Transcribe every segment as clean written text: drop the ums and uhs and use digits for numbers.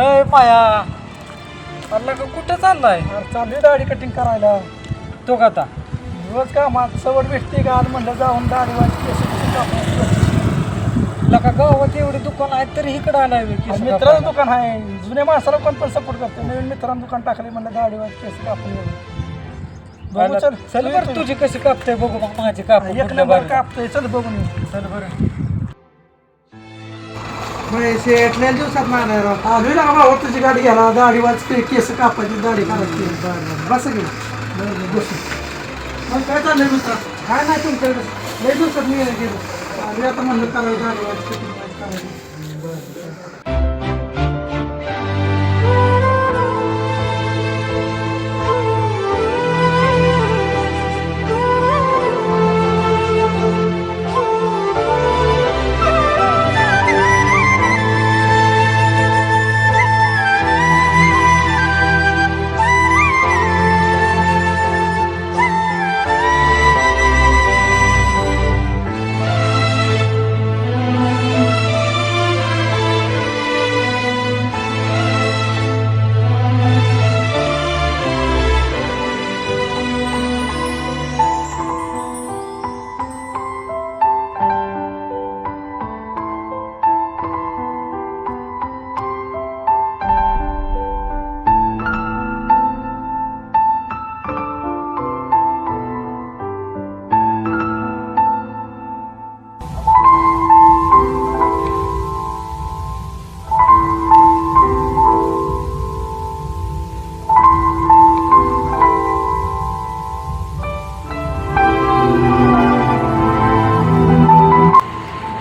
अय माया अरे का कुठं चाललाय? चालली दाढी कटिंग करायला. तो का आता रोज का माझ सवड भेटते का आज म्हणलं जाऊन दाढी लका गावात एवढे दुकान आहेत तरी इकडं आलाय बे केस मित्राचं कापायला. दुकान आहे. जुन्या माणसाला कोण पण सपोर्ट करतो. नवीन मित्रांनं दुकान टाकले म्हणलं दाढीवर केस कापून येऊ. बघू आला- चल चल बरं तुझी कशी कापते बघू मग माझी काप एक नंबर कापतोय. चल बघून येऊ. चल बरं शेटल्या दिवसात नाही राहत आलोय ना भाऊ तुझी गाडी घ्यायला दाढीवर केस कापायची दाढी करायची. बस घे बस. मग काय चाललंय मित्र? काय नाही तुमच्याकडे लय दिवसात मी गेलो आलोय आता म्हणलं करायचं दाढीवर करायची.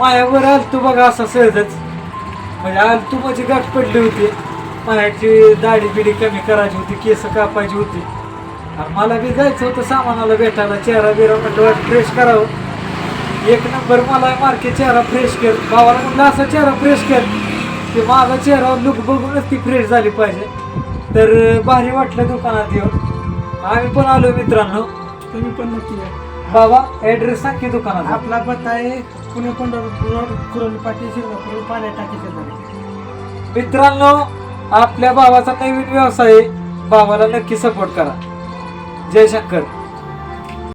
मायावर आलतू बघा असा सहजच म्हणजे आलतू माझी गाठ पडली होती. मायाची दाढी बिडी कमी करायची होती, केस कापायची होती आणि मला बी जायचं होतं सामानाला भेटायला. चेहरा बिरा म्हटलं फ्रेश करावं. एक नंबर मला मार्के चेहरा फ्रेश कर. भावाला म्हटलं असा चेहरा फ्रेश कर की माझा चेहरा लुक बघूनच ती फ्रेश झाली पाहिजे. तर भारी वाटलं दुकानात येऊन. आम्ही पण आलो मित्रांनो. तुम्ही पण नक्की या. बाबा ॲड्रेस सांग की दुकानाचा. आपला पत्ता आहे पुणे पंढरपूर कुरोली पाटी शिंगणापूर पाण्या टाकी शेजारी. मित्रांनो आपल्या भावाचा नवीन व्यवसाय आहे. भावाला नक्की सपोर्ट करा. जय शंकर.